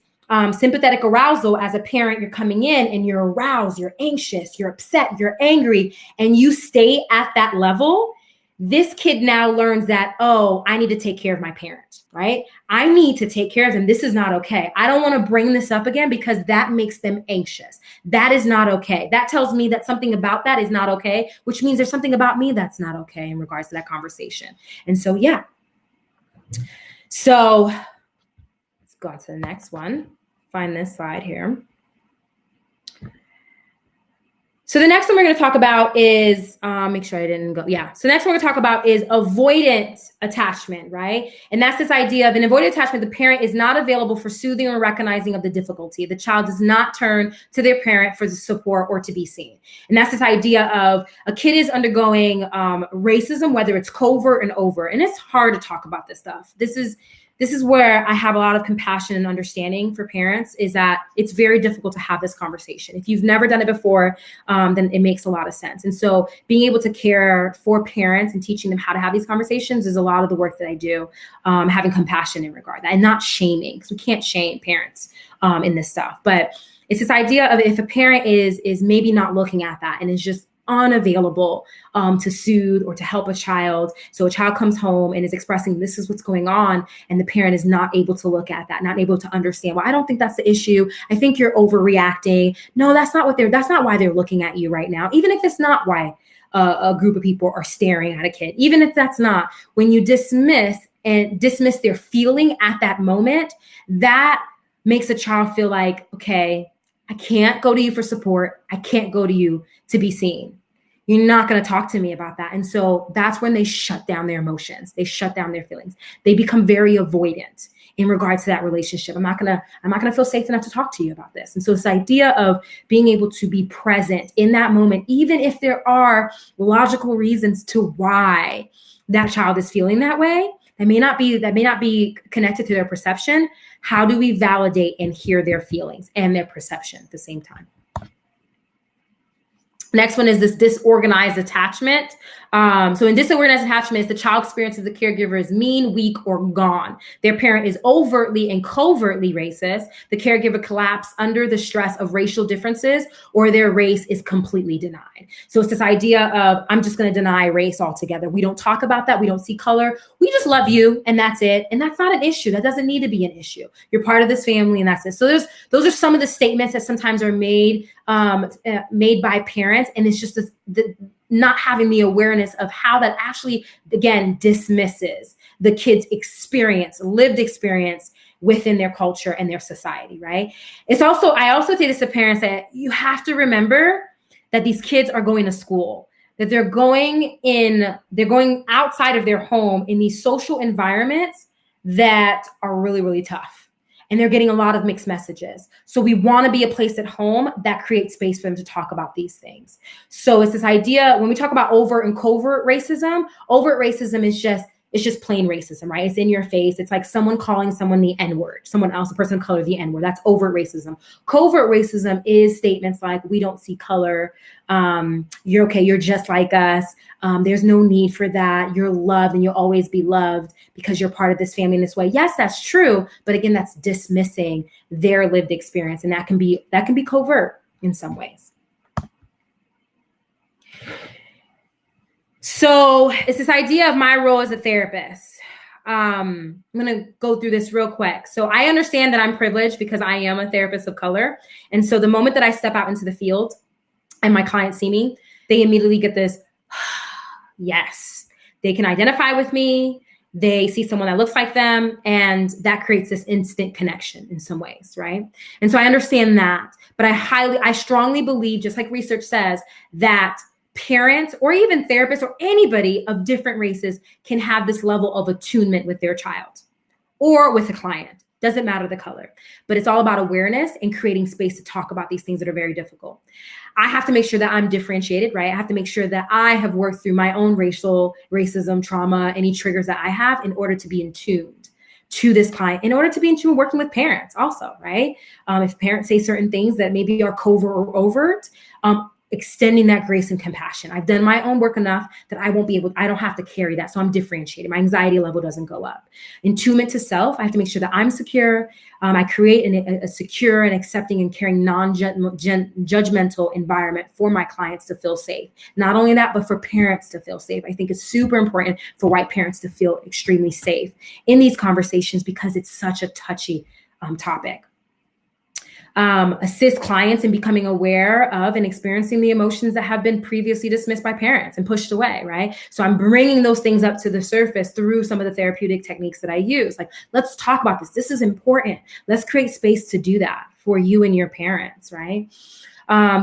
sympathetic arousal as a parent, you're coming in and you're aroused, you're anxious, you're upset, you're angry, and you stay at that level, this kid now learns that, oh, I need to take care of my parent, right? I need to take care of them. This is not okay. I don't want to bring this up again because that makes them anxious. That is not okay. That tells me that something about that is not okay, which means there's something about me that's not okay in regards to that conversation. And so, yeah. So let's go on to the next one. Find this slide here. So the next one we're going to talk about is, make sure I didn't go. Yeah. So the next one we're going to talk about is avoidant attachment, right? And that's this idea of an avoidant attachment. The parent is not available for soothing or recognizing of the difficulty. The child does not turn to their parent for the support or to be seen. And that's this idea of a kid is undergoing racism, whether it's covert and overt. And it's hard to talk about this stuff. This is this is where I have a lot of compassion and understanding for parents, is that it's very difficult to have this conversation. If you've never done it before, then it makes a lot of sense. And so being able to care for parents and teaching them how to have these conversations is a lot of the work that I do, having compassion in regard to that and not shaming, because we can't shame parents in this stuff. But it's this idea of, if a parent is maybe not looking at that and is just unavailable to soothe or to help a child. So a child comes home and is expressing, this is what's going on, and the parent is not able to look at that, not able to understand, well, I don't think that's the issue. I think you're overreacting. No, that's not why they're looking at you right now. Even if it's not why a group of people are staring at a kid, even if that's not, when you dismiss their feeling at that moment, that makes a child feel like, okay, I can't go to you for support. I can't go to you to be seen. You're not going to talk to me about that. And so that's when they shut down their emotions. They shut down their feelings. They become very avoidant in regards to that relationship. I'm not going to feel safe enough to talk to you about this. And so this idea of being able to be present in that moment, even if there are logical reasons to why that child is feeling that way, that may not be connected to their perception. How do we validate and hear their feelings and their perception at the same time? Next one is this disorganized attachment. So in disorganized attachment, the child experiences the caregiver as mean, weak, or gone. Their parent is overtly and covertly racist. The caregiver collapses under the stress of racial differences, or their race is completely denied. So it's this idea of, I'm just going to deny race altogether. We don't talk about that. We don't see color. We just love you, and that's it. And that's not an issue. That doesn't need to be an issue. You're part of this family, and that's it. So those are some of the statements that sometimes are made by parents, and it's just not having the awareness of how that actually, again, dismisses the kid's lived experience within their culture and their society, right? I also say this to parents, that you have to remember that these kids are going to school, that they're going outside of their home in these social environments that are really, really tough. And they're getting a lot of mixed messages. So we want to be a place at home that creates space for them to talk about these things. So it's this idea, when we talk about overt and covert racism is just plain racism, right? It's in your face. It's like someone calling someone the N-word, someone else, a person of color, the N-word. That's overt racism. Covert racism is statements like, we don't see color. You're okay. You're just like us. There's no need for that. You're loved, and you'll always be loved because you're part of this family in this way. Yes, that's true. But again, that's dismissing their lived experience. And that can be covert in some ways. So it's this idea of my role as a therapist. I'm going to go through this real quick. So I understand that I'm privileged because I am a therapist of color. And so the moment that I step out into the field and my clients see me, they immediately get this, yes, they can identify with me. They see someone that looks like them, and that creates this instant connection in some ways, right? And so I understand that, but I strongly believe, just like research says, that parents or even therapists or anybody of different races can have this level of attunement with their child or with a client. Doesn't matter the color, but it's all about awareness and creating space to talk about these things that are very difficult. I have to make sure that I'm differentiated, right? I have to make sure that I have worked through my own racism, trauma, any triggers that I have in order to be in tune to this client, in order to be in tune working with parents also, right? If parents say certain things that maybe are covert or overt, extending that grace and compassion. I've done my own work enough that I don't have to carry that. So I'm differentiated. My anxiety level doesn't go up. Attunement to self, I have to make sure that I'm secure. I create a secure and accepting and caring non-judgmental environment for my clients to feel safe. Not only that, but for parents to feel safe. I think it's super important for white parents to feel extremely safe in these conversations because it's such a touchy topic. Assist clients in becoming aware of and experiencing the emotions that have been previously dismissed by parents and pushed away, right? So I'm bringing those things up to the surface through some of the therapeutic techniques that I use. Like, let's talk about this. This is important. Let's create space to do that for you and your parents, right?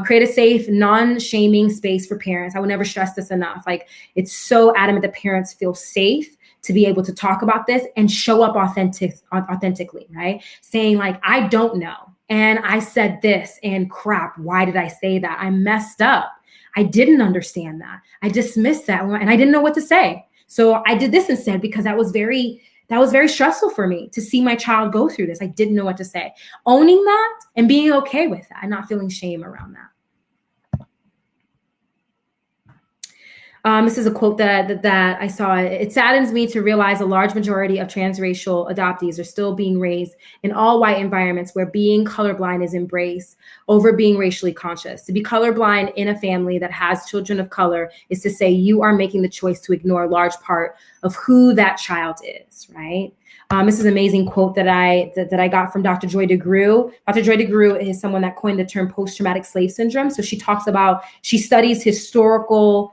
Create a safe, non-shaming space for parents. I would never stress this enough. Like, it's so adamant that parents feel safe to be able to talk about this and show up authentically, right? Saying like, I don't know. And I said this, and crap, why did I say that? I messed up. I didn't understand that. I dismissed that, and I didn't know what to say. So I did this instead because that was very that was very stressful for me to see my child go through this. I didn't know what to say. Owning that and being okay with that and not feeling shame around that. This is a quote that I saw. It saddens me to realize a large majority of transracial adoptees are still being raised in all white environments where being colorblind is embraced over being racially conscious. To be colorblind in a family that has children of color is to say you are making the choice to ignore a large part of who that child is, right? This is an amazing quote that I got from Dr. Joy DeGruy. Dr. Joy DeGruy is someone that coined the term post-traumatic slave syndrome. So she studies historical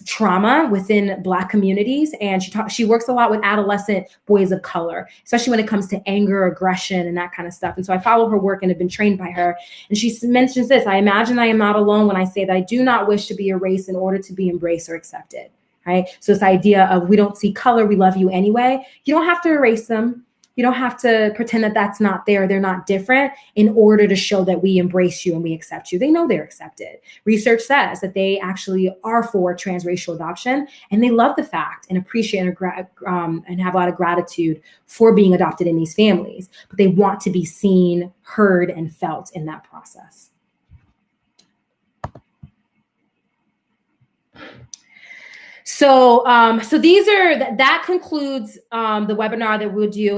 trauma within Black communities. And she works a lot with adolescent boys of color, especially when it comes to anger, aggression, and that kind of stuff. And so I follow her work and have been trained by her. And she mentions this: I imagine I am not alone when I say that I do not wish to be erased in order to be embraced or accepted, right? So this idea of we don't see color, we love you anyway. You don't have to erase them. You don't have to pretend that that's not there. They're not different in order to show that we embrace you and we accept you. They know they're accepted. Research says that they actually are for transracial adoption, and they love the fact and appreciate and have a lot of gratitude for being adopted in these families. But they want to be seen, heard, and felt in that process. So that concludes the webinar that we'll do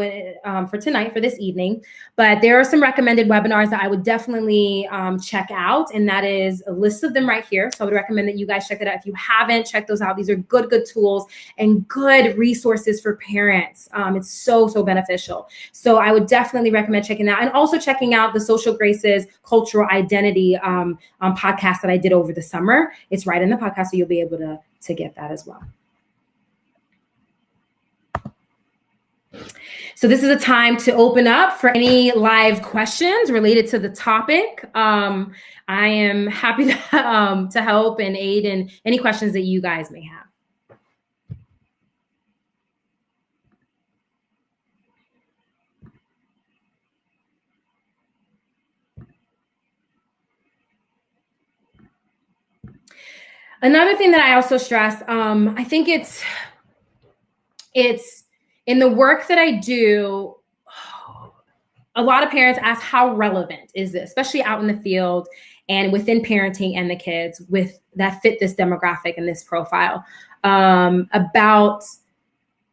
for tonight, for this evening. But there are some recommended webinars that I would definitely check out, and that is a list of them right here. So I would recommend that you guys check it out. If you haven't, check those out. These are good tools and good resources for parents. It's so beneficial. So I would definitely recommend checking that, and also checking out the Social Graces Cultural Identity podcast that I did over the summer. It's right in the podcast, so you'll be able to get that as well. So this is a time to open up for any live questions related to the topic. I am happy to help and aid in any questions that you guys may have. Another thing that I also stress, I think it's in the work that I do, a lot of parents ask, how relevant is this, especially out in the field and within parenting and the kids with that fit this demographic and this profile. About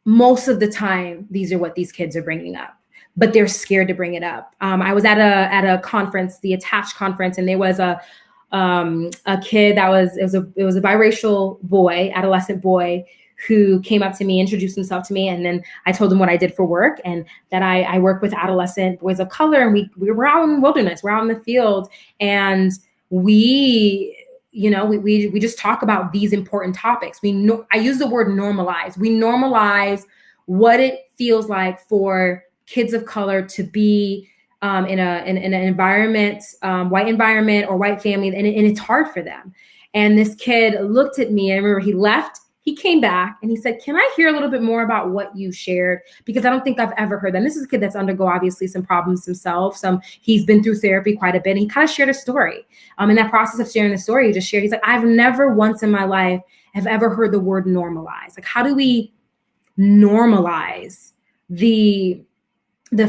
most of the time, these are what these kids are bringing up, but they're scared to bring it up. I was at a conference, the Attached conference, and there was a kid that was a biracial boy, adolescent boy, who came up to me, introduced himself to me, and then I told him what I did for work, and that I work with adolescent boys of color, and we were out in the wilderness, we're out in the field, and we just talk about these important topics. I use the word normalize. We normalize what it feels like for kids of color to be in an environment, white environment or white family, and it's hard for them. And this kid looked at me, and I remember he left, he came back, and he said, "Can I hear a little bit more about what you shared? Because I don't think I've ever heard that." And this is a kid that's undergo obviously some problems himself. He's been through therapy quite a bit, and he kind of shared a story. In that process of sharing the story, he just shared, he's like, "I've never once in my life have ever heard the word normalize." Like, how do we normalize the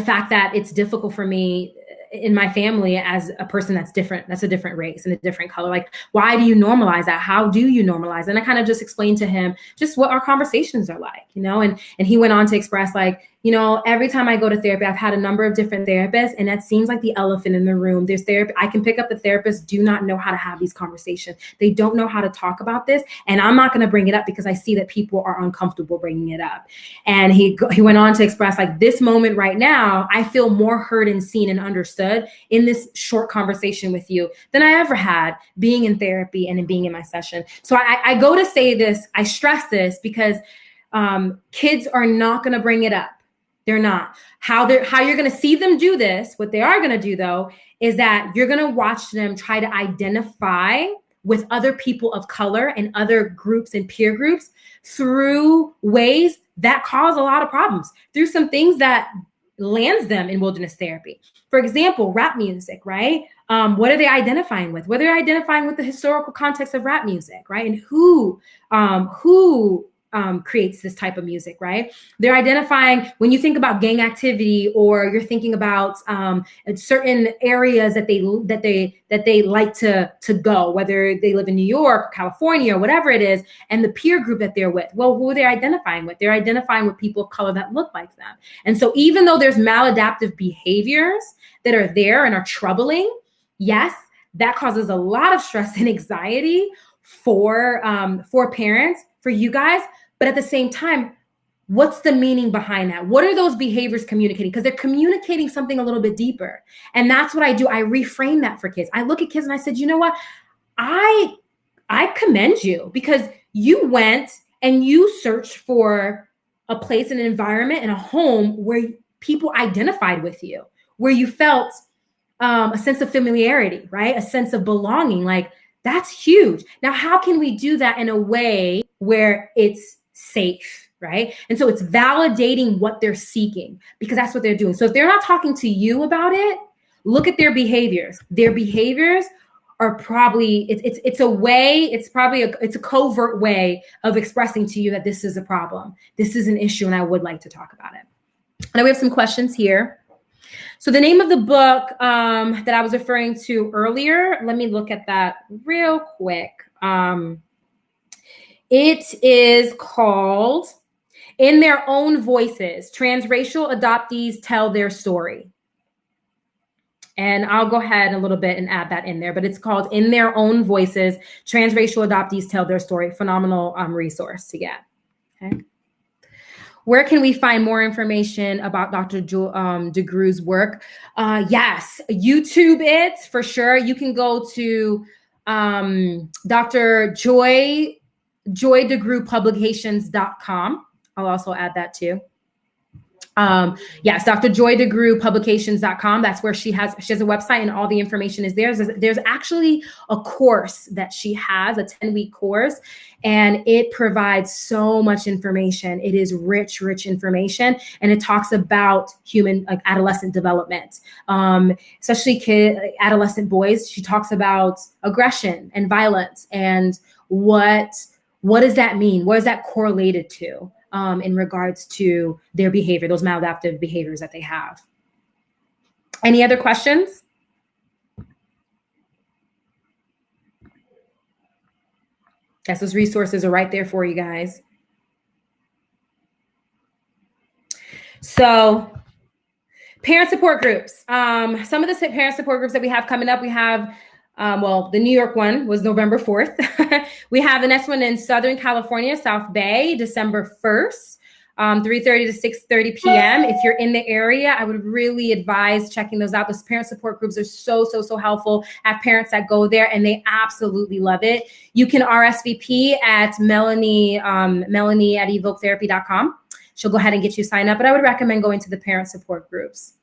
fact that it's difficult for me in my family as a person that's different, that's a different race and a different color? Like, why do you normalize that? How do you normalize? And I kind of just explained to him just what our conversations are like, and he went on to express, like, every time I go to therapy, I've had a number of different therapists, and that seems like the elephant in the room. There's therapy. I can pick up the therapists do not know how to have these conversations. They don't know how to talk about this. And I'm not going to bring it up because I see that people are uncomfortable bringing it up. And he went on to express, like, this moment right now, I feel more heard and seen and understood in this short conversation with you than I ever had being in therapy and in being in my session. So I go to say this, I stress this because kids are not going to bring it up. They're not. How you're going to see them do this, what they are going to do, though, is that you're going to watch them try to identify with other people of color and other groups and peer groups through ways that cause a lot of problems, through some things that lands them in wilderness therapy. For example, rap music, right? What are they identifying with? What are they identifying with the historical context of rap music, right? And who creates this type of music, right? They're identifying when you think about gang activity, or you're thinking about certain areas that they like to go, whether they live in New York, California, or whatever it is, and the peer group that they're with. Well, who are they identifying with? They're identifying with people of color that look like them. And so even though there's maladaptive behaviors that are there and are troubling, yes, that causes a lot of stress and anxiety for parents, for you guys. But at the same time, what's the meaning behind that? What are those behaviors communicating? Because they're communicating something a little bit deeper. And that's what I do. I reframe that for kids. I look at kids and I said, you know what? I commend you, because you went and you searched for a place, an environment, and a home where people identified with you, where you felt a sense of familiarity, right? A sense of belonging. Like, that's huge. Now, how can we do that in a way where it's safe, right? And so it's validating what they're seeking, because that's what they're doing. So if they're not talking to you about it, look at their behaviors. Their behaviors are probably, it's a way, it's a covert way of expressing to you that this is a problem. This is an issue, and I would like to talk about it. Now we have some questions here. So the name of the book that I was referring to earlier, let me look at that real quick. It is called In Their Own Voices, Transracial Adoptees Tell Their Story. And I'll go ahead a little bit and add that in there, but it's called In Their Own Voices, Transracial Adoptees Tell Their Story. Phenomenal resource to get. Okay. Where can we find more information about Dr. DeGrew's work? Yes, YouTube it for sure. You can go to Dr. JoyDeGrewPublications.com. I'll also add that too. Yes, Dr. JoyDeGrewPublications.com. That's where she has a website, and all the information is there. There's actually a course that she has, a 10-week course, and it provides so much information. It is rich information, and it talks about human, like, adolescent development, especially adolescent boys. She talks about aggression and violence, and what does that mean? What is that correlated to? In regards to their behavior, those maladaptive behaviors that they have. Any other questions? Yes, those resources are right there for you guys. So, parent support groups. Some of the parent support groups that we have coming up, we have the New York one was November 4th. We have the next one in Southern California, South Bay, December 1st, 3:30 to 6:30 p.m. If you're in the area, I would really advise checking those out. Those parent support groups are so helpful. I have parents that go there and they absolutely love it. You can RSVP at Melanie at evoketherapy.com. She'll go ahead and get you signed up, but I would recommend going to the parent support groups.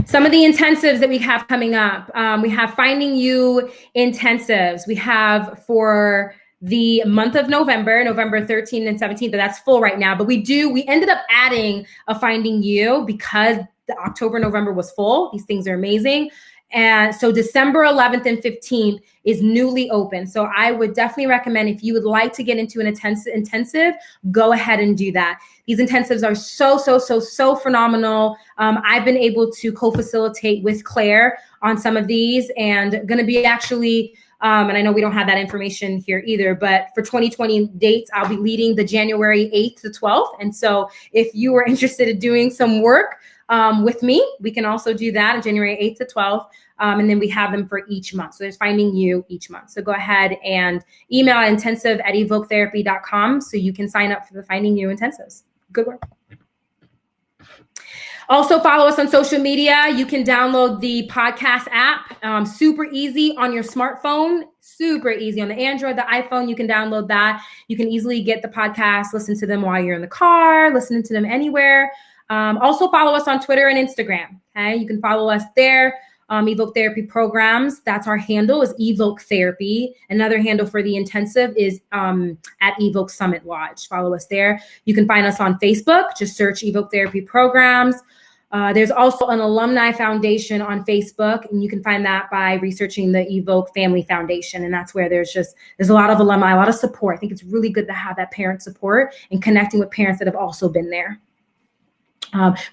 Some of the intensives that we have coming up, we have Finding You intensives. We have for the month of November 13th and 17th, but that's full right now. But we ended up adding a Finding You because the October, November was full. These things are amazing. And so December 11th and 15th is newly open. So I would definitely recommend, if you would like to get into an intensive, go ahead and do that. These intensives are so phenomenal. I've been able to co-facilitate with Claire on some of these, and going to be actually, and I know we don't have that information here either, but for 2020 dates, I'll be leading the January 8th to 12th. And so if you are interested in doing some work with me, we can also do that on January 8th to 12th. And then we have them for each month. So there's Finding You each month. So go ahead and email intensive@evoketherapy.com so you can sign up for the Finding You intensives. Good work. Also follow us on social media. You can download the podcast app, super easy on your smartphone, super easy on the Android, the iPhone. You can download that. You can easily get the podcast, listen to them while you're in the car, listening to them anywhere. Also follow us on Twitter and Instagram. Okay, you can follow us there. Evoke Therapy Programs. That's our handle, is Evoke Therapy. Another handle for the intensive is at Evoke Summit Lodge. Follow us there. You can find us on Facebook. Just search Evoke Therapy Programs. There's also an alumni foundation on Facebook, and you can find that by researching the Evoke Family Foundation. And that's where there's a lot of alumni, a lot of support. I think it's really good to have that parent support and connecting with parents that have also been there.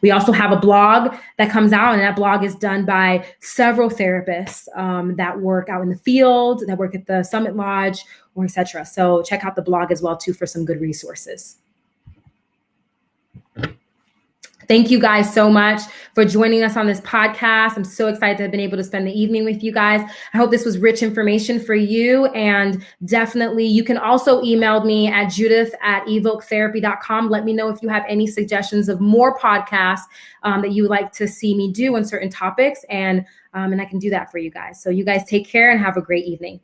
We also have a blog that comes out, and that blog is done by several therapists that work out in the field, that work at the Summit Lodge, or etc. So check out the blog as well too for some good resources. Thank you guys so much for joining us on this podcast. I'm so excited to have been able to spend the evening with you guys. I hope this was rich information for you. And definitely, you can also email me at judith@evoketherapy.com. Let me know if you have any suggestions of more podcasts that you would like to see me do on certain topics. And I can do that for you guys. So you guys take care and have a great evening.